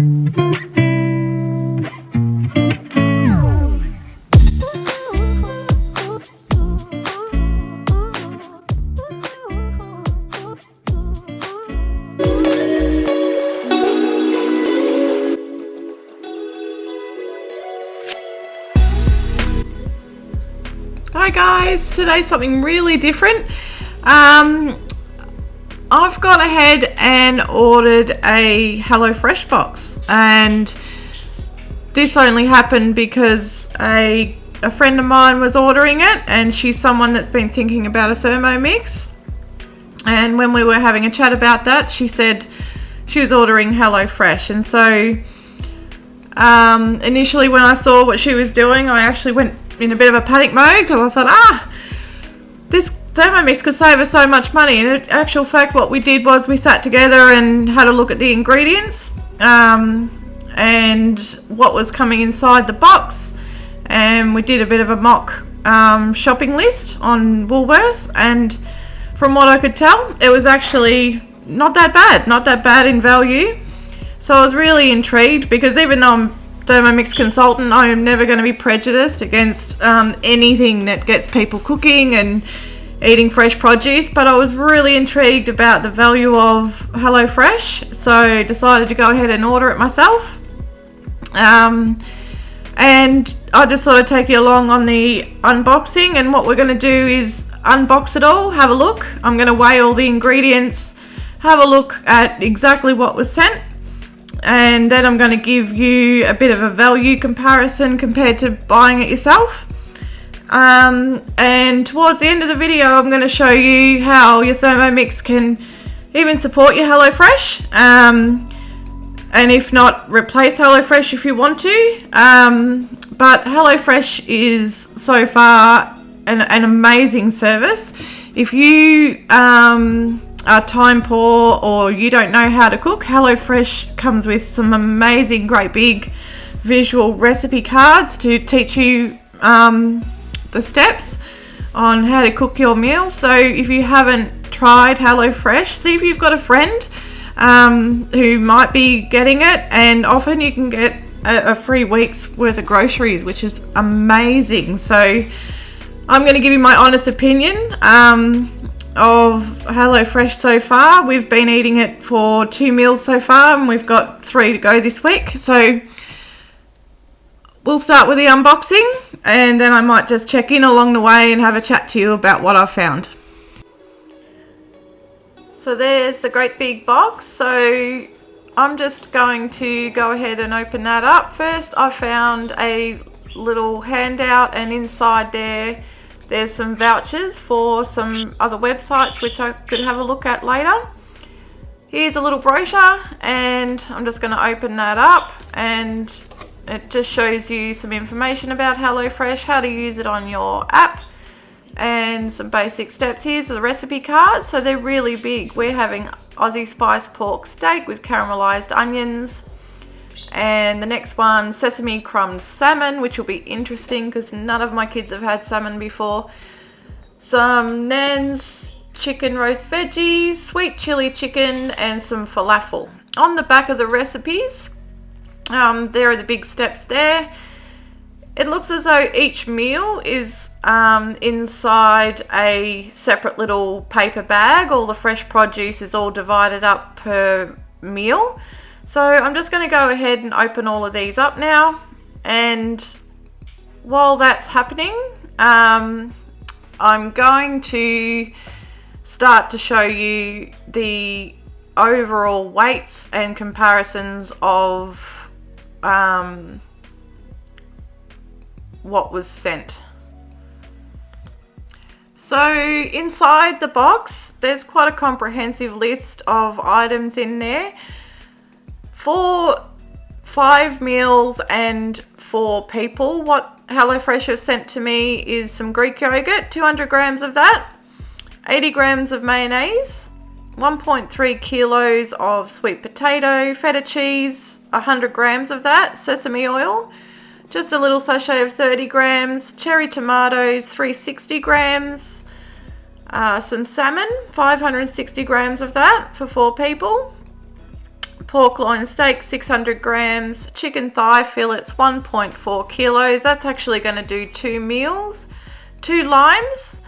Hi guys, today's something really different. I've gone ahead and ordered a HelloFresh box, and this only happened because a friend of mine was ordering it, and she's someone that's been thinking about a Thermomix, and when we were having a chat about that, she said she was ordering HelloFresh. And so initially when I saw what she was doing, I actually went in a bit of a panic mode because I thought, this Thermomix could save us so much money. And in actual fact, what we did was we sat together and had a look at the ingredients and what was coming inside the box, and we did a bit of a mock shopping list on Woolworths, and from what I could tell, it was actually not that bad in value. So I was really intrigued, because even though I'm Thermomix consultant, I am never going to be prejudiced against anything that gets people cooking and eating fresh produce, but I was really intrigued about the value of HelloFresh, so decided to go ahead and order it myself. And I just sort of take you along on the unboxing, and what we're going to do is unbox it all, have a look. I'm going to weigh all the ingredients, have a look at exactly what was sent, and then I'm going to give you a bit of a value comparison compared to buying it yourself. And towards the end of the video, I'm going to show you how your Thermomix can even support your HelloFresh, and if not, replace HelloFresh if you want to. But HelloFresh is so far an amazing service. If you are time poor or you don't know how to cook, HelloFresh comes with some amazing, great big visual recipe cards to teach you the steps on how to cook your meal. So if you haven't tried HelloFresh, see if you've got a friend who might be getting it, and often you can get a free week's worth of groceries, which is amazing. So I'm going to give you my honest opinion of HelloFresh so far. We've been eating it for 2 meals so far, and we've got 3 to go this week. So we'll start with the unboxing, and then I might just check in along the way and have a chat to you about what I've found. So there's the great big box. So I'm just going to go ahead and open that up. First, I found a little handout, and inside there's some vouchers for some other websites which I could have a look at later. Here's a little brochure, and I'm just going to open that up, and it just shows you some information about HelloFresh, how to use it on your app, and some basic steps. Here's the recipe cards. So they're really big. We're having Aussie spice pork steak with caramelized onions, and the next one, sesame crumbed salmon, which will be interesting because none of my kids have had salmon before. Some Nan's chicken roast veggies, sweet chili chicken, and some falafel. On the back of the recipes, there are the big steps there. It looks as though each meal is inside a separate little paper bag. All the fresh produce is all divided up per meal. So I'm just going to go ahead and open all of these up now. And while that's happening, I'm going to start to show you the overall weights and comparisons of what was sent. So inside the box, there's quite a comprehensive list of items in there for 5 meals and 4 people. What HelloFresh have sent to me is some Greek yogurt, 200 grams of that, 80 grams of mayonnaise, 1.3 kilos of sweet potato, feta cheese, 100 grams of that, sesame oil, just a little sachet of 30 grams, cherry tomatoes, 360 grams, some salmon, 560 grams of that for 4 people, pork loin steak 600 grams, chicken thigh fillets 1.4 kilos. That's actually going to do 2 meals. 2 limes,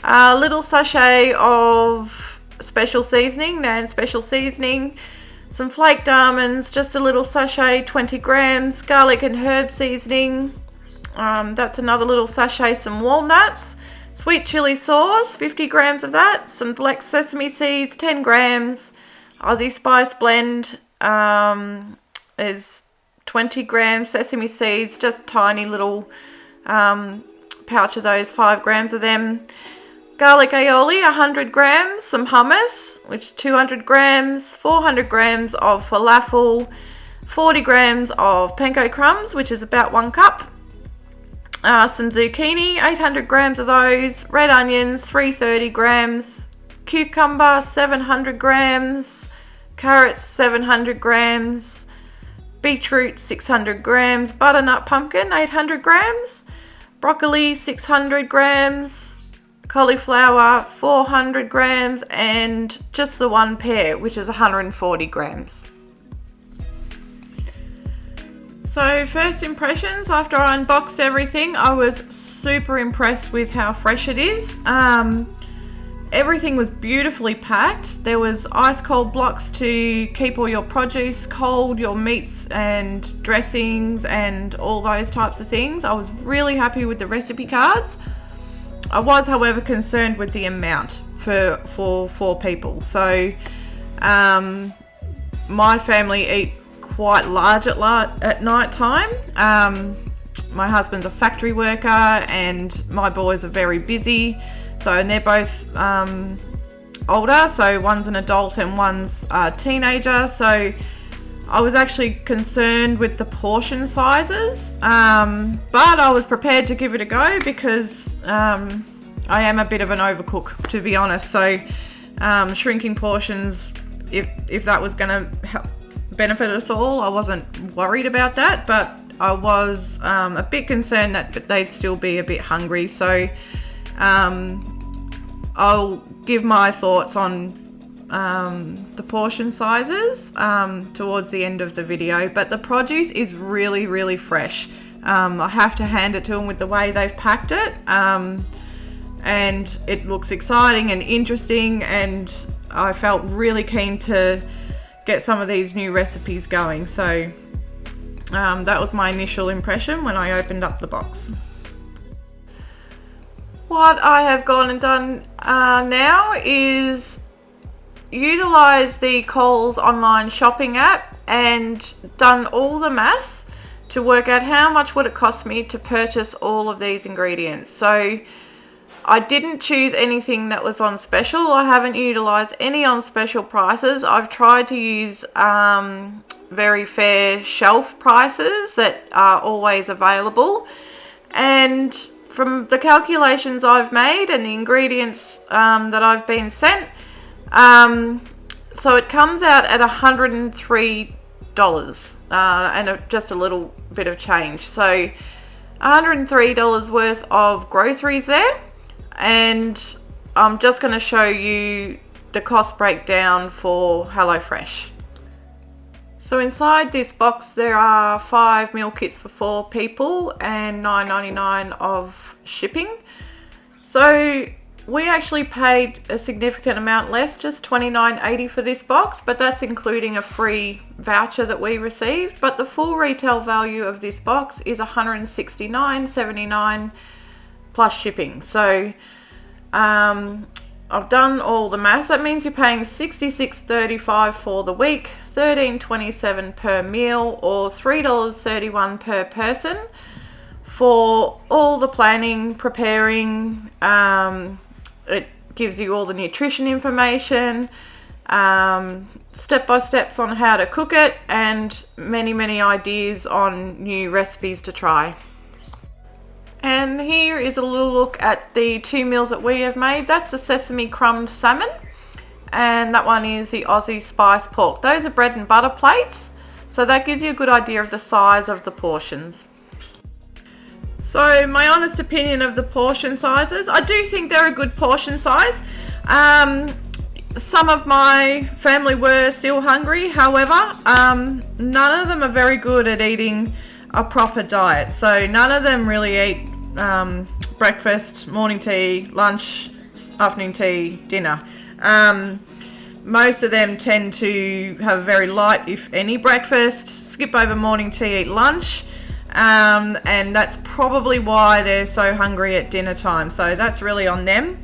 a little sachet of special seasoning, Nan special seasoning, some flaked almonds, just a little sachet 20 grams, garlic and herb seasoning, that's another little sachet, some walnuts, sweet chili sauce 50 grams of that, some black sesame seeds 10 grams, Aussie spice blend is 20 grams, sesame seeds, just tiny little pouch of those, 5 grams of them, garlic aioli 100 grams, some hummus which is 200 grams, 400 grams of falafel, 40 grams of panko crumbs which is about 1 cup, some zucchini 800 grams of those, red onions 330 grams, cucumber 700 grams, carrots 700 grams, beetroot 600 grams, butternut pumpkin 800 grams, broccoli 600 grams, cauliflower 400 grams, and just the 1 pear which is 140 grams. So first impressions after I unboxed everything, I was super impressed with how fresh it is. Everything was beautifully packed. There was ice cold blocks to keep all your produce cold, your meats and dressings and all those types of things. I was really happy with the recipe cards. I was, however, concerned with the amount for 4 people. So my family eat quite large at night time. My husband's a factory worker and my boys are very busy. So, and they're both older, so one's an adult and one's a teenager. So I was actually concerned with the portion sizes, but I was prepared to give it a go because I am a bit of an overcook, to be honest. So shrinking portions, if that was going to help benefit us all, I wasn't worried about that, but I was a bit concerned that they'd still be a bit hungry. So I'll give my thoughts on the portion sizes towards the end of the video, but the produce is really, really fresh. I have to hand it to them with the way they've packed it, and it looks exciting and interesting, and I felt really keen to get some of these new recipes going. So that was my initial impression when I opened up the box. What I have gone and done now is utilize the Coles online shopping app and done all the maths to work out how much would it cost me to purchase all of these ingredients. So I didn't choose anything that was on special. I haven't utilized any on special prices. I've tried to use very fair shelf prices that are always available, and from the calculations I've made and the ingredients that I've been sent, so it comes out at $103 and just a little bit of change. So $103 worth of groceries there, and I'm just going to show you the cost breakdown for HelloFresh. So inside this box there are 5 meal kits for 4 people and $9.99 of shipping. So we actually paid a significant amount less, just $29.80 for this box, but that's including a free voucher that we received. But the full retail value of this box is $169.79 plus shipping. So I've done all the maths. That means you're paying $66.35 for the week, $13.27 per meal, or $3.31 per person for all the planning, preparing. It gives you all the nutrition information, step-by-steps on how to cook it, and many ideas on new recipes to try. And here is a little look at the 2 meals that we have made. That's the sesame crumb salmon, and that one is the Aussie spice pork. Those are bread and butter plates, so that gives you a good idea of the size of the portions. So my honest opinion of the portion sizes, I do think they're a good portion size. some of my family were still hungry. However, none of them are very good at eating a proper diet. So none of them really eat breakfast, morning tea, lunch, afternoon tea, dinner. Most of them tend to have a very light, if any, breakfast, skip over morning tea, eat lunch. And that's probably why they're so hungry at dinner time. So that's really on them.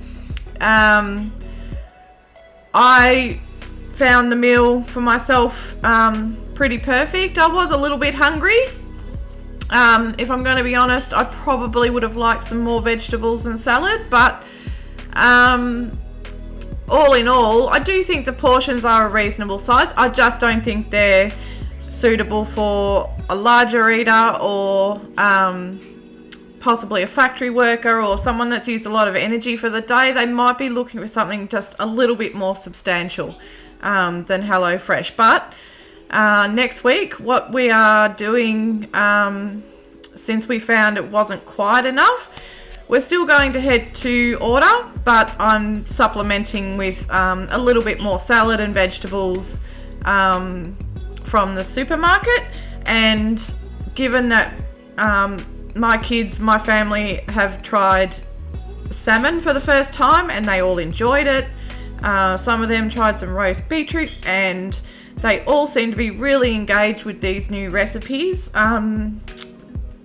I found the meal for myself pretty perfect. I was a little bit hungry. If I'm going to be honest, I probably would have liked some more vegetables and salad, but all in all, I do think the portions are a reasonable size. I just don't think they're suitable for a larger eater or possibly a factory worker or someone that's used a lot of energy for the day. They might be looking for something just a little bit more substantial than HelloFresh. But next week, what we are doing, since we found it wasn't quite enough, we're still going to head to order, but I'm supplementing with a little bit more salad and vegetables from the supermarket. And given that my kids, my family have tried salmon for the first time and they all enjoyed it. Some of them tried some roast beetroot and they all seem to be really engaged with these new recipes.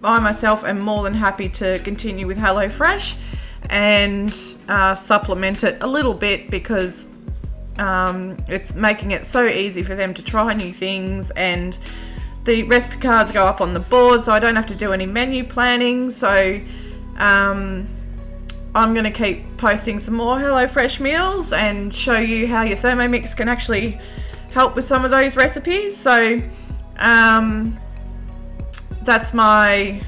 I myself am more than happy to continue with HelloFresh and supplement it a little bit because it's making it so easy for them to try new things, and the recipe cards go up on the board so I don't have to do any menu planning. So I'm going to keep posting some more HelloFresh meals and show you how your Thermomix can actually help with some of those recipes. So that's my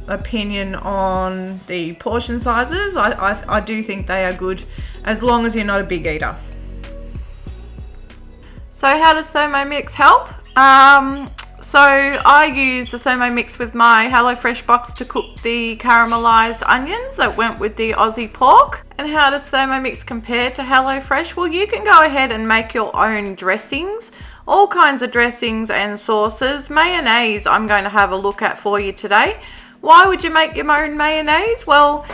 opinion on the portion sizes. I do think they are good as long as you're not a big eater. So how does Thermomix help? So I use the Thermomix with my HelloFresh box to cook the caramelized onions that went with the Aussie pork. And how does Thermomix compare to HelloFresh? Well, you can go ahead and make your own dressings, all kinds of dressings and sauces. Mayonnaise I'm going to have a look at for you today. Why would you make your own mayonnaise? Well,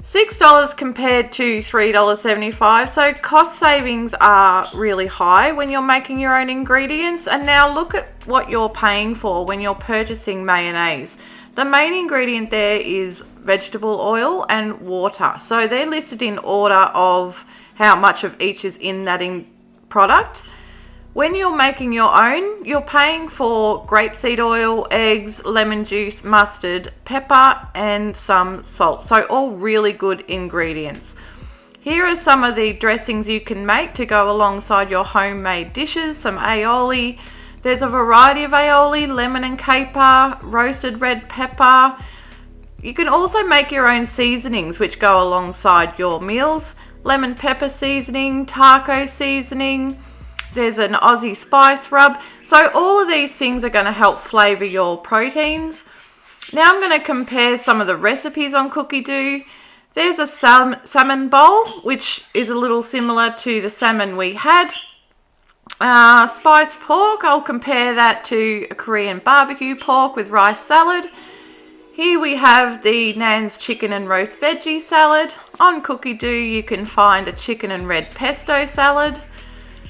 $6 compared to $3.75, so cost savings are really high when you're making your own ingredients. And now look at what you're paying for when you're purchasing mayonnaise. The main ingredient there is vegetable oil and water, so they're listed in order of how much of each is in that product. When you're making your own, you're paying for grapeseed oil, eggs, lemon juice, mustard, pepper, and some salt. So all really good ingredients. Here are some of the dressings you can make to go alongside your homemade dishes. Some aioli. There's a variety of aioli, lemon and caper, roasted red pepper. You can also make your own seasonings which go alongside your meals. Lemon pepper seasoning, taco seasoning. There's an Aussie spice rub. So all of these things are going to help flavour your proteins. Now I'm going to compare some of the recipes on Cookie Doo. There's a salmon bowl, which is a little similar to the salmon we had. Spiced pork, I'll compare that to a Korean barbecue pork with rice salad. Here we have the Nan's chicken and roast veggie salad. On Cookie Doo you can find a chicken and red pesto salad.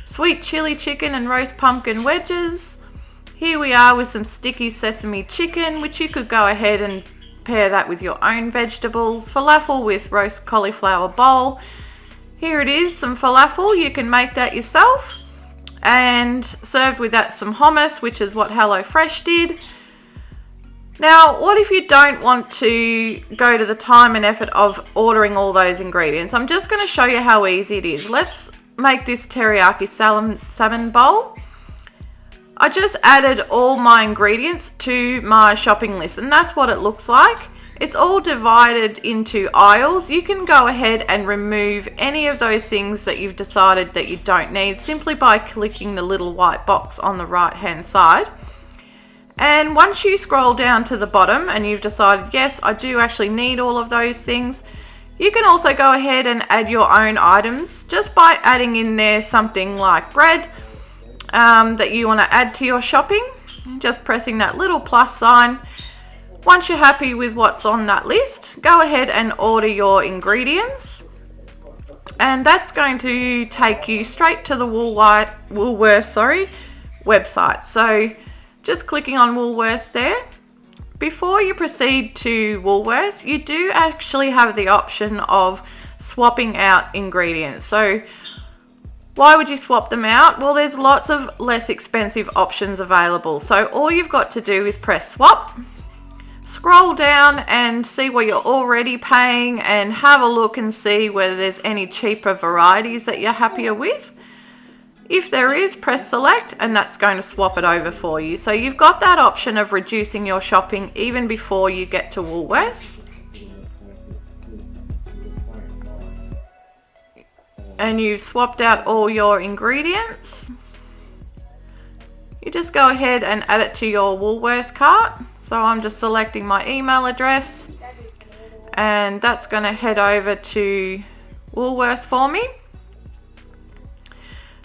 Sweet chili chicken and roast pumpkin wedges. Here we are with some sticky sesame chicken, which you could go ahead and pair that with your own vegetables. Falafel with roast cauliflower bowl. Here it is, some falafel. You can make that yourself. And served with that some hummus, which is what HelloFresh did. Now, what if you don't want to go to the time and effort of ordering all those ingredients? I'm just going to show you how easy it is. Let's make this teriyaki salmon bowl. I just added all my ingredients to my shopping list, and that's what it looks like. It's all divided into aisles. You can go ahead and remove any of those things that you've decided that you don't need simply by clicking the little white box on the right hand side. And once you scroll down to the bottom and you've decided, yes, I do actually need all of those things, You can also go ahead and add your own items just by adding in there something like bread that you want to add to your shopping. Just pressing that little plus sign. Once you're happy with what's on that list, go ahead and order your ingredients. And that's going to take you straight to the Woolworths website. So just clicking on Woolworths there. Before you proceed to Woolworths, you do actually have the option of swapping out ingredients. So why would you swap them out? Well, there's lots of less expensive options available. So all you've got to do is press swap. Scroll down and see what you're already paying and have a look and see whether there's any cheaper varieties that you're happier with. If there is, press select and that's going to swap it over for you. So you've got that option of reducing your shopping even before you get to Woolworths. And you've swapped out all your ingredients. You just go ahead and add it to your Woolworths cart. So I'm just selecting my email address and that's going to head over to Woolworths for me.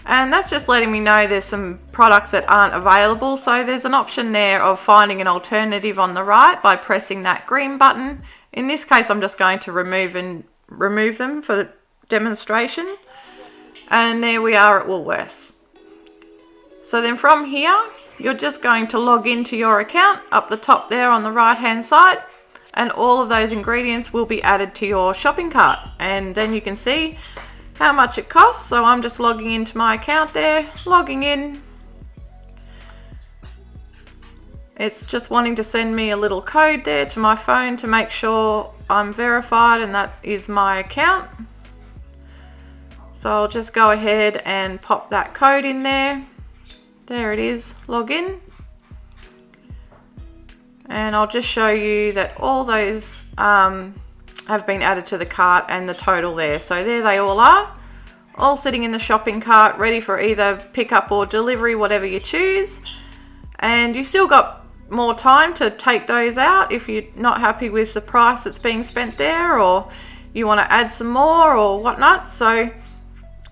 And that's just letting me know there's some products that aren't available. So there's an option there of finding an alternative on the right by pressing that green button. In this case, I'm just going to remove them for the demonstration. And there we are at Woolworths. So then from here, you're just going to log into your account up the top there on the right hand side, and all of those ingredients will be added to your shopping cart, and then you can see how much it costs. So I'm just logging into my account there, logging in. It's just wanting to send me a little code there to my phone to make sure I'm verified and that is my account. So I'll just go ahead and pop that code in there. There it is, log in. And I'll just show you that all those have been added to the cart and the total there. So there they all are, all sitting in the shopping cart, ready for either pickup or delivery, whatever you choose. And you've still got more time to take those out if you're not happy with the price that's being spent there, or you want to add some more or whatnot. So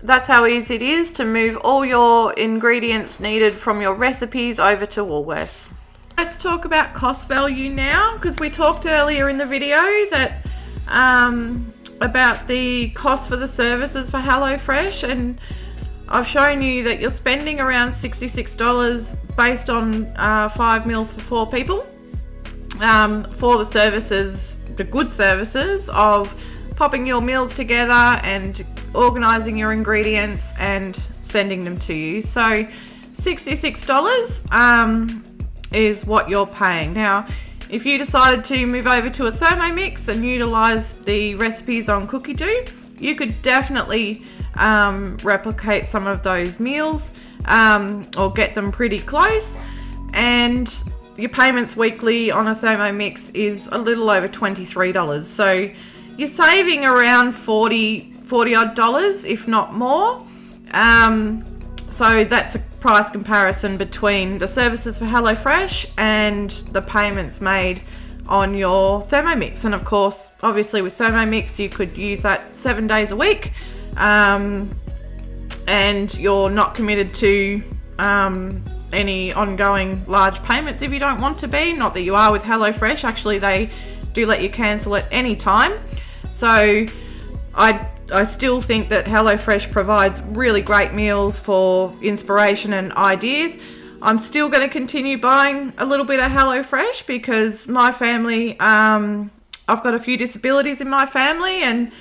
that's how easy it is to move all your ingredients needed from your recipes over to Woolworths. Let's talk about cost value now, because we talked earlier in the video that about the cost for the services for HelloFresh, and I've shown you that you're spending around $66 based on 5 meals for 4 people for the services, the good services of popping your meals together and organizing your ingredients and sending them to you. So $66 is what you're paying. Now, if you decided to move over to a Thermomix and utilize the recipes on Cookie Do, you could definitely replicate some of those meals or get them pretty close, and your payments weekly on a Thermomix is a little over $23. So you're saving around $40 odd dollars, if not more. So that's a price comparison between the services for HelloFresh and the payments made on your Thermomix. And of course, obviously with Thermomix, you could use that 7 days a week, and you're not committed to any ongoing large payments if you don't want to be. Not that you are with HelloFresh. Actually, they do let you cancel at any time. So I still think that HelloFresh provides really great meals for inspiration and ideas. I'm still going to continue buying a little bit of HelloFresh because my family, I've got a few disabilities in my family, and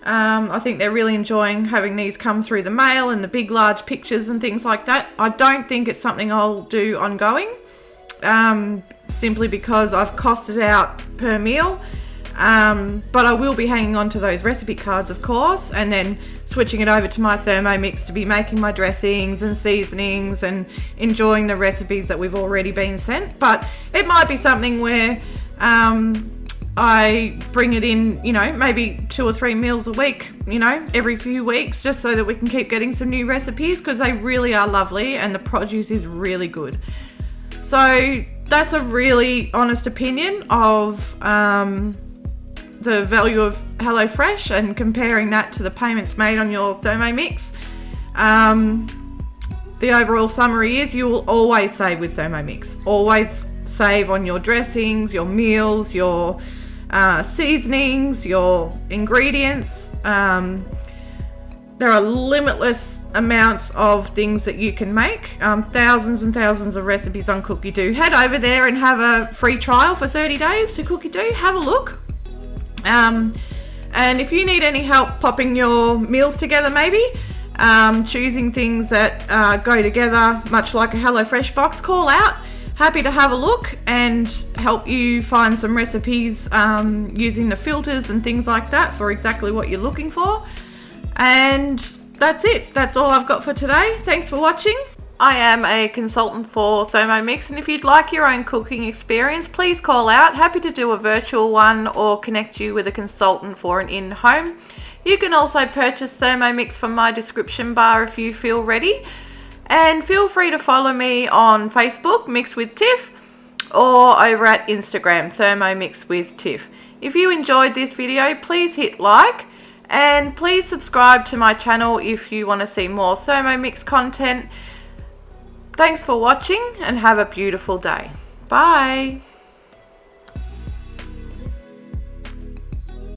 I think they're really enjoying having these come through the mail and the big large pictures and things like that. I don't think it's something I'll do ongoing, simply because I've costed out per meal. But I will be hanging on to those recipe cards, of course, and then switching it over to my Thermomix to be making my dressings and seasonings and enjoying the recipes that we've already been sent. But it might be something where I bring it in, maybe 2 or 3 meals a week, every few weeks, just so that we can keep getting some new recipes, because they really are lovely and the produce is really good. So that's a really honest opinion of the value of HelloFresh and comparing that to the payments made on your Thermomix, the overall summary is you will always save with Thermomix. Always save on your dressings, your meals, your seasonings, your ingredients. There are limitless amounts of things that you can make. Thousands and thousands of recipes on Cookie Do. Head over there and have a free trial for 30 days to Cookie Do. Have a look. And if you need any help popping your meals together, maybe choosing things that go together much like a HelloFresh box, call out. Happy to have a look and help you find some recipes using the filters and things like that for exactly what you're looking for. And that's it. That's all I've got for today. Thanks for watching. I am a consultant for Thermomix, and if you'd like your own cooking experience, please call out. Happy to do a virtual one or connect you with a consultant for an in-home. You can also purchase Thermomix from my description bar if you feel ready. And feel free to follow me on Facebook, Mix with Tiff, or over at Instagram, Thermomix with Tiff. If you enjoyed this video, please hit like. And please subscribe to my channel if you want to see more Thermomix content. Thanks for watching and have a beautiful day. Bye.